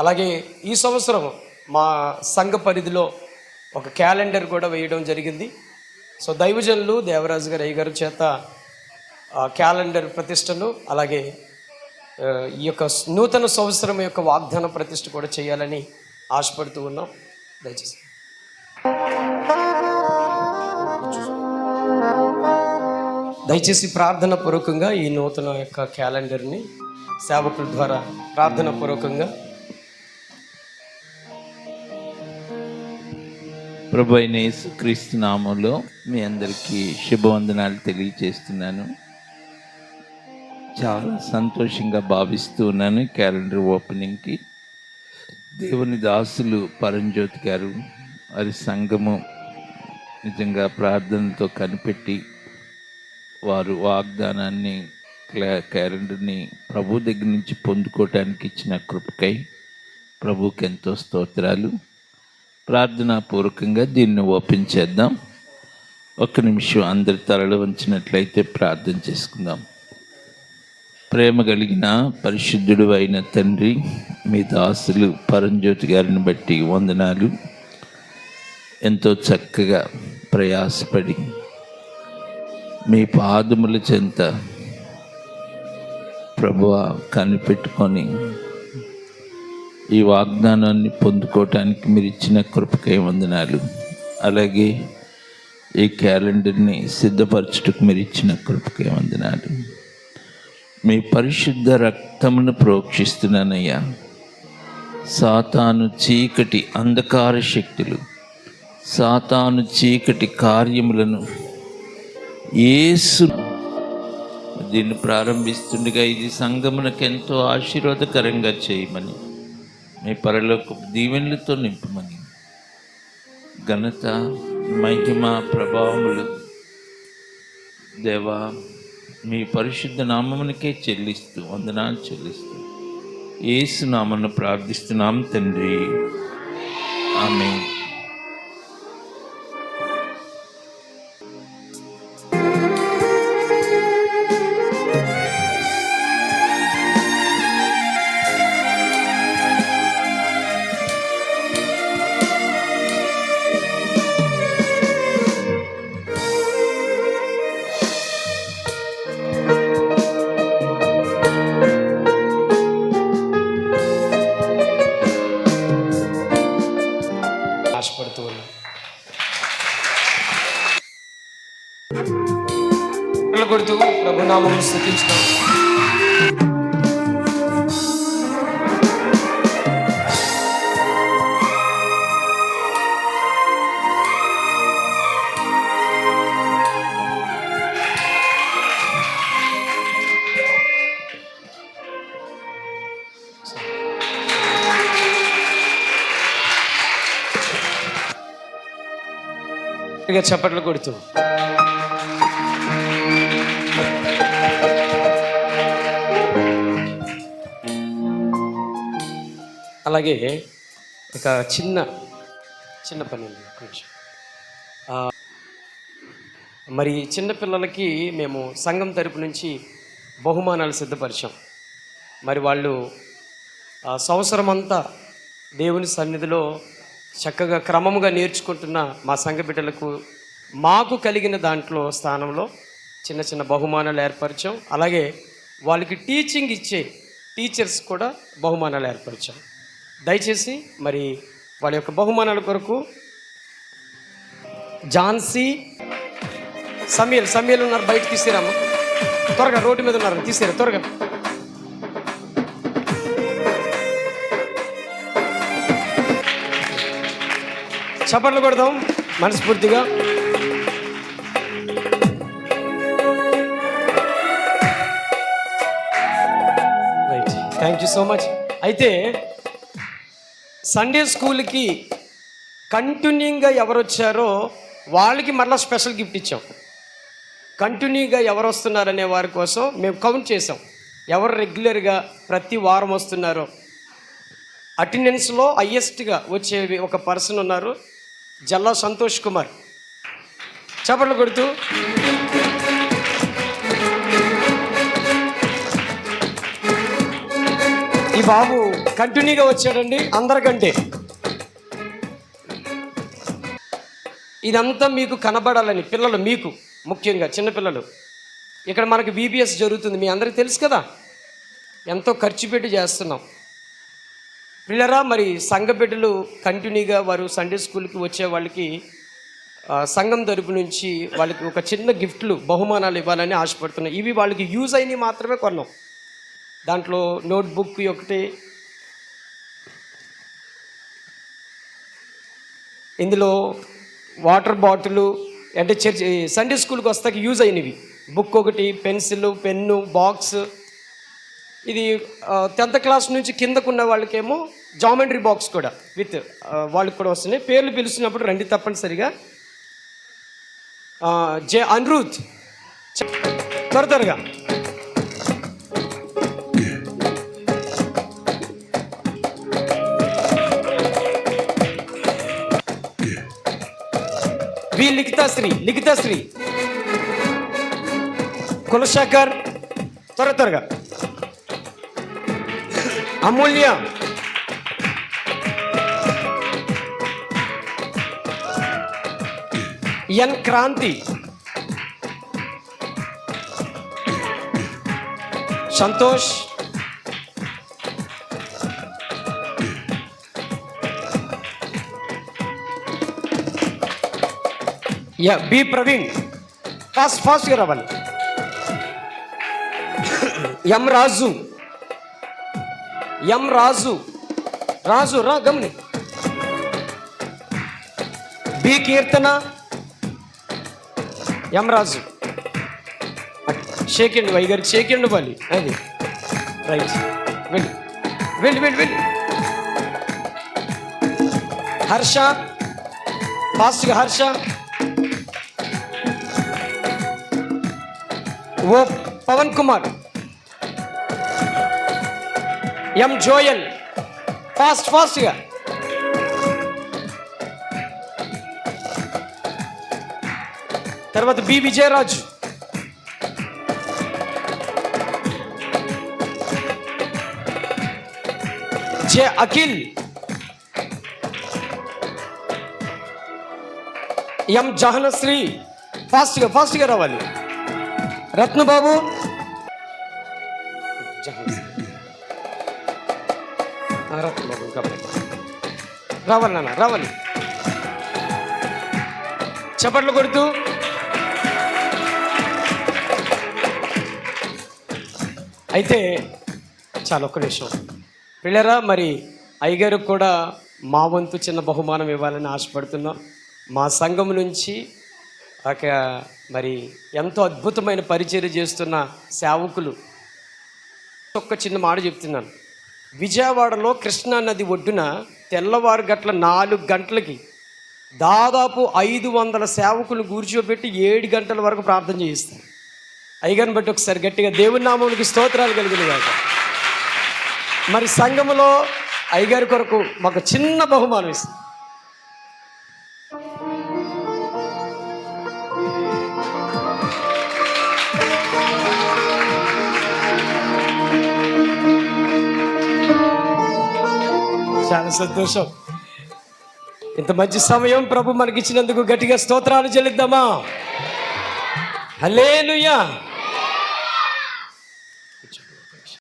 అలాగే ఈ సంవత్సరం మా సంఘ పరిధిలో ఒక క్యాలెండర్ కూడా వేయడం జరిగింది. సో దైవజనులు దేవరాజు గారు అయ్య గారి చేత క్యాలెండర్ ప్రతిష్టను, అలాగే ఈ యొక్క నూతన సంవత్సరం యొక్క వాగ్దాన ప్రతిష్ఠ కూడా చేయాలని ఆశపడుతూ ఉన్నాం. దయచేసి ప్రార్థన పూర్వకంగా ఈ నూతన యొక్క క్యాలెండర్ని సేవకుల ద్వారా ప్రార్థన పూర్వకంగా ప్రభు అయిన యేసుక్రీస్తు నామంలో మీ అందరికీ శుభవందనాలు తెలియజేస్తున్నాను. చాలా సంతోషంగా భావిస్తూ ఉన్నాను. క్యాలెండర్ ఓపెనింగ్కి దేవుని దాసులు పరంజ్యోతి గారు అది సంఘము నిజంగా ప్రార్థనతో కనిపెట్టి వారు వాగ్దానాన్ని క్యాలెండర్ని ప్రభు దగ్గర నుంచి పొందుకోవటానికి ఇచ్చిన కృపకై ప్రభుకి ఎంతో స్తోత్రాలు. ప్రార్థనా పూర్వకంగా దీన్ని ఓపెన్ చేద్దాం. ఒక్క నిమిషం అందరి తలలు వంచినట్లయితే ప్రార్థన చేసుకుందాం. ప్రేమ కలిగిన పరిశుద్ధుడు అయిన తండ్రి, మీ దాసులు పరంజ్యోతి గారిని బట్టి వందనాలు. ఎంతో చక్కగా ప్రయాసపడి మీ పాదముల చెంత ప్రభువా కనిపెట్టుకొని ఈ వాగ్దానాన్ని పొందుకోవటానికి మీరు ఇచ్చిన కృపకై వందనాలు. అలాగే ఈ క్యాలెండర్ని సిద్ధపరచుటకు మీరు ఇచ్చిన కృపకై వందనాలు. మీ పరిశుద్ధ రక్తమును ప్రోక్షిస్తున్నానయ్యా. సాతాను చీకటి అంధకార శక్తులు, సాతాను చీకటి కార్యములను యేసు దీన్ని ప్రారంభిస్తుండగా ఇది సంఘమునకు ఎంతో ఆశీర్వాదకరంగా చేయమని, మీ పరలోక దీవెనలతో నింపమని, ఘనత మహిమ ప్రభావములు దేవా మీ పరిశుద్ధ నామమునికే చెల్లిస్తూ వందనాలు చెల్లిస్తూ యేసు నామమున ప్రార్థిస్తున్నాం తండ్రి, ఆమేన్. ఆశపడుతూ ఉన్నాం. కొడుతూ ప్రభునామం స్తుతించుతాం. ఇక చప్పట్లు కొడుతూ అలాగే ఒక చిన్న పని ఉంది కొంచెం. మరి చిన్నపిల్లలకి మేము సంఘం తరపు నుంచి బహుమానాలు సిద్ధపరిచాం. మరి వాళ్ళు సంవత్సరం అంతా దేవుని సన్నిధిలో చక్కగా క్రమముగా నేర్చుకుంటున్న మా సంఘ బిడ్డలకు మాకు కలిగిన దాంట్లో స్థానంలో చిన్న చిన్న బహుమానాలు ఏర్పరిచాం. అలాగే వాళ్ళకి టీచింగ్ ఇచ్చే టీచర్స్ కూడా బహుమానాలు ఏర్పరిచాం. దయచేసి మరి వాళ్ళ యొక్క బహుమానాల కొరకు ఝాన్సీ, సమీల్ ఉన్నారు, బయట తీసిరామ్మా, త్వరగా రోడ్డు మీద ఉన్నారు, తీసిరా త్వరగా. చప్పట్లు కొడదాం మనస్ఫూర్తిగా. Right, thank you so much. అయితే సండే స్కూల్కి కంటిన్యూగా ఎవరు వచ్చారో వాళ్ళకి మరలా స్పెషల్ గిఫ్ట్ ఇచ్చాం. కంటిన్యూగా ఎవరు వస్తున్నారనే వారి కోసం మేము కౌంట్ చేసాం. ఎవరు రెగ్యులర్గా ప్రతి వారం వస్తున్నారో అటెండెన్స్లో హయ్యెస్ట్గా వచ్చే ఒక పర్సన్ ఉన్నారు, జల్లా సంతోష్ కుమార్. చప్పట్లు కొడుతూ ఈ బాబు కంటిన్యూగా వచ్చాడండి అందరికంటే. ఇదంతా మీకు కనబడాలని పిల్లలు, మీకు ముఖ్యంగా చిన్నపిల్లలు. ఇక్కడ మనకి VBS జరుగుతుంది, మీ అందరికీ తెలుసు కదా, ఎంతో ఖర్చు పెట్టి చేస్తున్నాం పిల్లరా. మరి సంఘ బిడ్డలు కంటిన్యూగా వారు సండే స్కూల్కి వచ్చే వాళ్ళకి సంఘం తరపు నుంచి వాళ్ళకి ఒక చిన్న గిఫ్ట్లు బహుమానాలు ఇవ్వాలని ఆశపడుతున్నాం. ఇవి వాళ్ళకి యూజ్ అయినవి మాత్రమే కొన్నాం. దాంట్లో నోట్బుక్ ఒకటి, ఇందులో వాటర్ బాటిల్, అంటే సండే స్కూల్కి వస్తాకి యూజ్ అయినవి, బుక్ ఒకటి, పెన్సిల్, పెన్ను, బాక్స్. ఇది 10th క్లాస్ నుంచి కిందకున్న వాళ్ళకేమో జామెట్రీ బాక్స్ కూడా విత్ వాళ్ళకి కూడా వస్తున్నాయి. పేర్లు పిలిచినప్పుడు రండి తప్పనిసరిగా. జే అనిరుద్ త్వరగా. వి లిఖితాశ్రీ కులశేఖర్ త్వరగా. అమూల్య, ఎన్ క్రాంతి, సంతోష్, బి ప్రవీణ్, ఫాస్ట్గా రావాలి. ఎం రాజు రా గమని. B Keerthana, M Raju. షేకండి why గారికి, షేకండి వాలి. అది రైట్. వెళ్ళి. హర్ష, ఫాస్ట్గా హర్ష. ఓ పవన్ కుమార్, ఎం జోయల్, ఫాస్ట్గా. తర్వాత బి విజయరాజు, జె అఖిల్, ఎం జహనశ్రీ. ఫాస్ట్గా రావాలి. రత్నబాబు, రత్నబాబు రావాలి నాన్న, రావాలి. చప్పట్లు కొడుతూ. అయితే చాలా ఒక్క నిమిషం పిల్లరా. మరి అయ్యగారికి కూడా మా వంతు చిన్న బహుమానం ఇవ్వాలని ఆశపడుతున్నాం. మా సంఘం నుంచి మరి ఎంతో అద్భుతమైన పరిచర్య చేస్తున్న సేవకులు. ఒక్క చిన్న మాట చెప్తున్నాను. విజయవాడలో కృష్ణా నది ఒడ్డున తెల్లవారు గట్ల 4 గంటలకి దాదాపు 500 సేవకులు కూర్చోబెట్టి 7 గంటల వరకు ప్రార్థన చేయిస్తారు. అయ్యగారిని బట్టి ఒకసారి గట్టిగా దేవుని నామమునికి స్తోత్రాలు కలిగినగాక. మరి సంఘములో అయ్యగారి కొరకు మాకు చిన్న బహుమానం ఇస్తుంది. చాలా సంతోషం. ఇంత మంచి సమయం ప్రభు మనకిచ్చినందుకు గట్టిగా స్తోత్రాలు చెల్లిద్దామా. హల్లెలూయా.